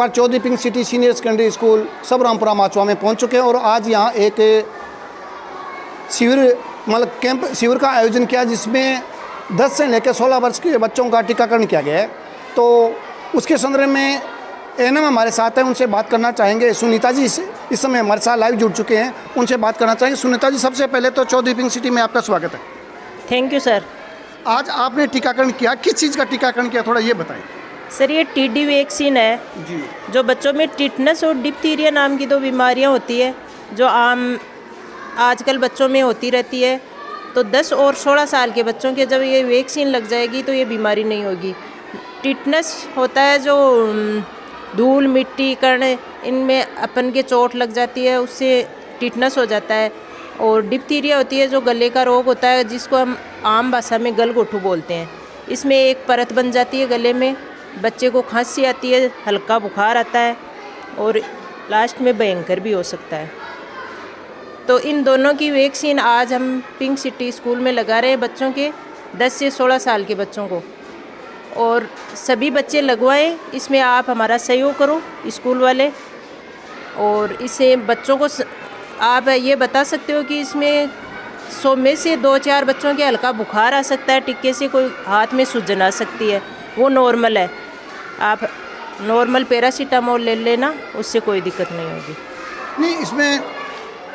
पर Chaudhary pink city senior secondary school सब रामपुरा माचवा में पहुंच चुके हैं और आज यहाँ एक शिविर मतलब कैंप शिविर का आयोजन किया जिसमें 10 से लेकर 16 वर्ष के बच्चों का टीकाकरण किया गया है। तो उसके संदर्भ में एएनएम हमारे साथ हैं, उनसे बात करना चाहेंगे। सुनीता जी इस समय हमारे साथ लाइव जुड़ चुके हैं, उनसे बात करना चाहेंगे। सुनीता जी, सबसे पहले तो चौधरी पिंक सिटी में आपका स्वागत है। Thank you sir. आज आपने टीकाकरण किया, किस चीज़ का टीकाकरण किया, थोड़ा ये बताएं। सर, ये टीडी वैक्सीन है जी, जो बच्चों में टिटनस और डिप्थीरिया नाम की 2 बीमारियां होती है जो आम आजकल बच्चों में होती रहती है। तो 10 और 16 साल के बच्चों के जब ये वैक्सीन लग जाएगी तो ये बीमारी नहीं होगी। टिटनस होता है जो धूल मिट्टी कण इनमें अपन के चोट लग जाती है, उससे टिटनस हो जाता है। और डिप्थीरिया होती है जो गले का रोग होता है जिसको हम आम भाषा में गलघोटू बोलते हैं। इसमें एक परत बन जाती है गले में, बच्चे को खांसी आती है, हल्का बुखार आता है और लास्ट में भयंकर भी हो सकता है। तो इन दोनों की वैक्सीन आज हम पिंक सिटी स्कूल में लगा रहे हैं बच्चों के 10 से 16 साल के बच्चों को, और सभी बच्चे लगवाएं। इसमें आप हमारा सहयोग करो स्कूल वाले, और इसे बच्चों को आप ये बता सकते हो कि इसमें 100 में से 2-4 बच्चों के हल्का बुखार आ सकता है, टिक्के से कोई हाथ में सूजन आ सकती है, वो नॉर्मल है। आप नॉर्मल पैरासीटामोल ले लेना, उससे कोई दिक्कत नहीं होगी। नहीं, इसमें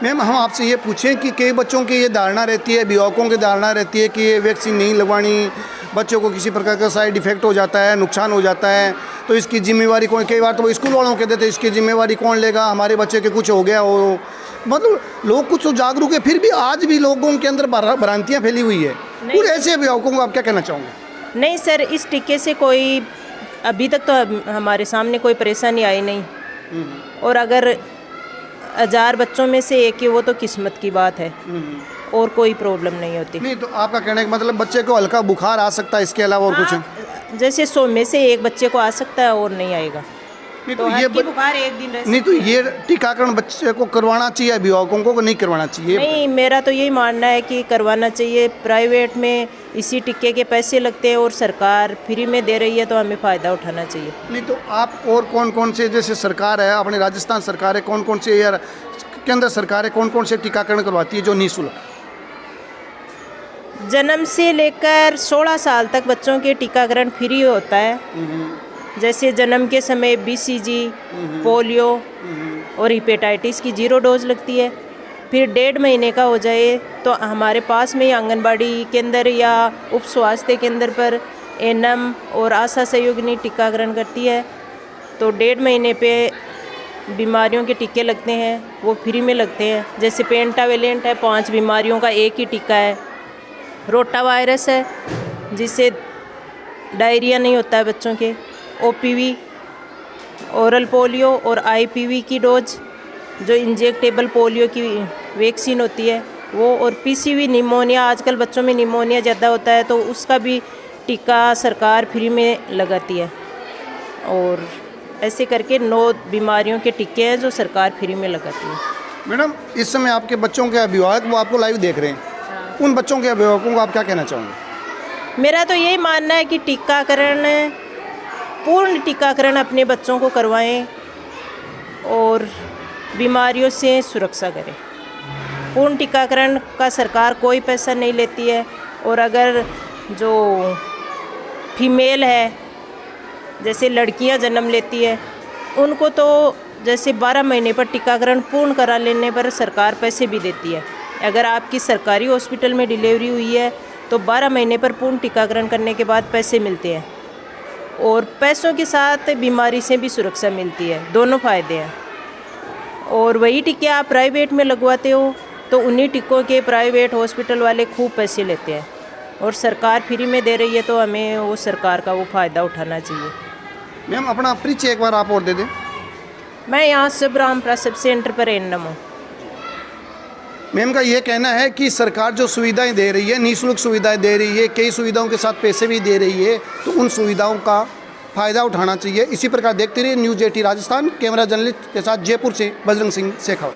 मैम हम आपसे ये पूछें कि कई बच्चों की ये धारणा रहती है, अभिभावकों की धारणा रहती है कि ये वैक्सीन नहीं लगवानी, बच्चों को किसी प्रकार का साइड इफेक्ट हो जाता है, नुकसान हो जाता है, तो इसकी जिम्मेवारी कौन। कई बार तो वो स्कूल वालों कहते थे इसकी जिम्मेवारी कौन लेगा, हमारे बच्चे के कुछ हो गया हो। मतलब लोग कुछ तो जागरूक है, फिर भी आज भी लोगों के अंदर भ्रांतियाँ फैली हुई है। और ऐसे अभिभावकों को आप क्या कहना चाहोगे? नहीं सर, इस टीके से कोई अभी तक तो हमारे सामने कोई परेशानी आई नहीं, और अगर 1000 बच्चों में से एक ही वो तो किस्मत की बात है, और कोई प्रॉब्लम नहीं होती। नहीं, तो आपका कहने का मतलब बच्चे को हल्का बुखार आ सकता है, इसके अलावा और कुछ? जैसे 100 में से एक बच्चे को आ सकता है और नहीं आएगा। नहीं, तो ये बुखार एक दिन नहीं, तो ये टीकाकरण बच्चे को करवाना चाहिए, अभिभावकों को नहीं करवाना चाहिए? नहीं, मेरा तो यही मानना है कि करवाना चाहिए। प्राइवेट में इसी टीके के पैसे लगते हैं और सरकार फ्री में दे रही है, तो हमें फ़ायदा उठाना चाहिए। नहीं, तो आप और कौन कौन से, जैसे सरकार है अपनी राजस्थान सरकार है, कौन कौन से यार केंद्र सरकार है, कौन कौन से टीकाकरण करवाती है जो निःशुल्क? जन्म से लेकर 16 साल तक बच्चों के टीकाकरण फ्री होता है। जैसे जन्म के समय BCG, पोलियो और हेपेटाइटिस की 0 डोज लगती है। फिर 1.5 महीने का हो जाए तो हमारे पास में ही आंगनबाड़ी केंद्र या उप स्वास्थ्य केंद्र पर एएनएम और आशा सहयोगिनी टीकाकरण करती है। तो 1.5 महीने पे बीमारियों के टीके लगते हैं, वो फ्री में लगते हैं। जैसे पेंटावेलेंट है, 5 बीमारियों का एक ही टीका है। रोटा वायरस है जिससे डायरिया नहीं होता है बच्चों के। OPV, ओरल पोलियो और IPV की डोज जो इंजेक्टेबल पोलियो की वैक्सीन होती है वो, और PCV निमोनिया, आजकल बच्चों में निमोनिया ज़्यादा होता है तो उसका भी टीका सरकार फ्री में लगाती है। और ऐसे करके 9 बीमारियों के टीके हैं जो सरकार फ्री में लगाती है। मैडम, इस समय आपके बच्चों के अभिभावक वो आपको लाइव देख रहे हैं, उन बच्चों के अभिभावकों को आप क्या कहना चाहोगे? मेरा तो यही मानना है कि पूर्ण टीकाकरण अपने बच्चों को करवाएं और बीमारियों से सुरक्षा करें। पूर्ण टीकाकरण का सरकार कोई पैसा नहीं लेती है। और अगर जो फीमेल है, जैसे लड़कियां जन्म लेती है, उनको तो जैसे 12 महीने पर टीकाकरण पूर्ण करा लेने पर सरकार पैसे भी देती है। अगर आपकी सरकारी हॉस्पिटल में डिलीवरी हुई है तो 12 महीने पर पूर्ण टीकाकरण करने के बाद पैसे मिलते हैं, और पैसों के साथ बीमारी से भी सुरक्षा मिलती है, दोनों फ़ायदे हैं। और वही टीके आप प्राइवेट में लगवाते हो तो उन्हीं टीकों के प्राइवेट हॉस्पिटल वाले खूब पैसे लेते हैं, और सरकार फ्री में दे रही है तो हमें वो सरकार का वो फ़ायदा उठाना चाहिए। मैम, अपना परिचय एक बार आप और दे दें। मैं यहाँ सब रामपुरा सब सेंटर पर एएनएम हूँ। मैम का ये कहना है कि सरकार जो सुविधाएं दे रही है, निःशुल्क सुविधाएं दे रही है, कई सुविधाओं के साथ पैसे भी दे रही है, तो उन सुविधाओं का फ़ायदा उठाना चाहिए। इसी प्रकार देखते रहिए न्यूज़ 18 राजस्थान। कैमरा जर्नलिस्ट के साथ जयपुर से बजरंग सिंह शेखावत।